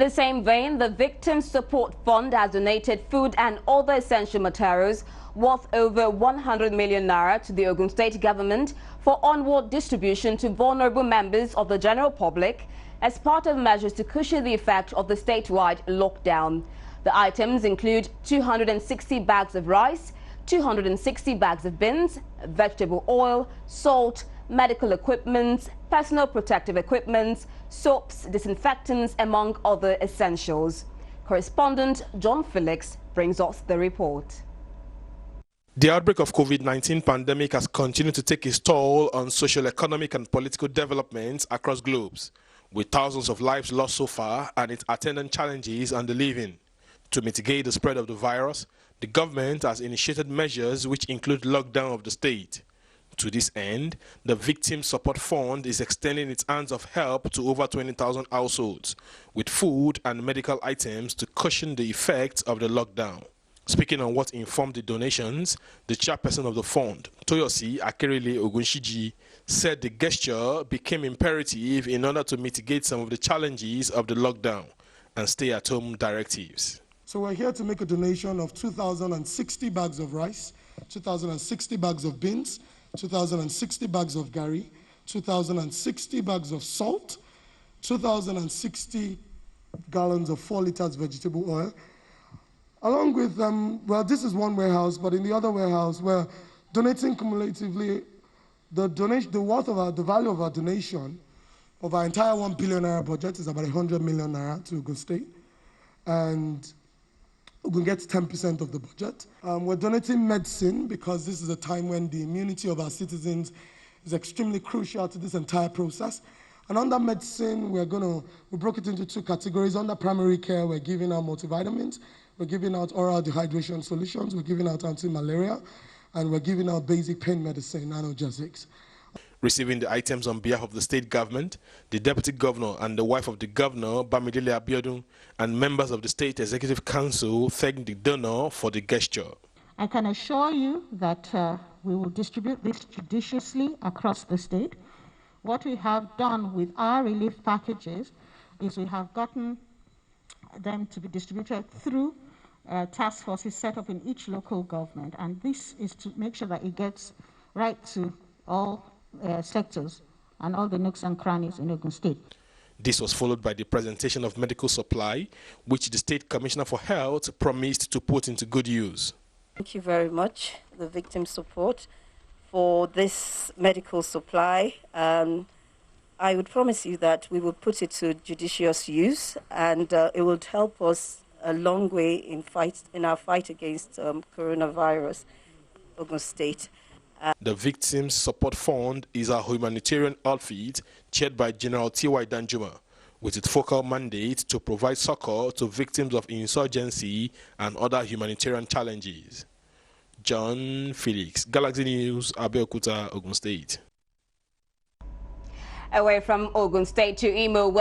the same vein, the Victim Support Fund has donated food and other essential materials worth over 100 million naira to the Ogun State government for onward distribution to vulnerable members of the general public as part of measures to cushion the effect of the statewide lockdown. The items include 260 bags of rice, 260 bags of beans, vegetable oil, salt, medical equipment, personal protective equipment, soaps, disinfectants, among other essentials. Correspondent John Felix brings us the report. The outbreak of COVID-19 pandemic has continued to take its toll on social, economic and political developments across globes, with thousands of lives lost so far and its attendant challenges on the living. To mitigate the spread of the virus, the government has initiated measures which include lockdown of the state. To this end, the Victim Support Fund is extending its hands of help to over 20,000 households with food and medical items to cushion the effects of the lockdown. Speaking on what informed the donations, the chairperson of the fund, Toyosi Akerele Ogunshiji, said the gesture became imperative in order to mitigate some of the challenges of the lockdown and stay-at-home directives. So we're here to make a donation of 2,060 bags of rice, 2,060 bags of beans, 2,060 bags of gari, 2,060 bags of salt, 2,060 gallons of 4 liters vegetable oil, along with, well, this is one warehouse, but in the other warehouse, we're donating cumulatively the worth of the value of our donation of our entire 1 billion naira budget is about 100 million naira to Ogun State. And Ogun gets 10% of the budget. We're donating medicine because this is a time when the immunity of our citizens is extremely crucial to this entire process. And under medicine, we broke it into 2 categories. Under primary care, we're giving out multivitamins, we're giving out oral dehydration solutions, we're giving out anti-malaria, and we're giving out basic pain medicine, analgesics. Receiving the items on behalf of the state government, the deputy governor and the wife of the governor, Bamidele Abiodun, and members of the state executive council thanked the donor for the gesture. I can assure you that we will distribute this judiciously across the state. What we have done with our relief packages is we have gotten them to be distributed through task forces set up in each local government, and this is to make sure that it gets right to all sectors and all the nooks and crannies in Ogun State. This was followed by the presentation of medical supply, which the State Commissioner for Health promised to put into good use. Thank you very much, the Victim Support, for this medical supply. I would promise you that we will put it to judicious use, and it will help us a long way in our fight against coronavirus, Ogun State. The Victims Support Fund is a humanitarian outfit chaired by General T.Y. Danjuma, with its focal mandate to provide succor to victims of insurgency and other humanitarian challenges. John Felix, Galaxy News, Abeokuta, Ogun State. Away from Ogun State to Imo.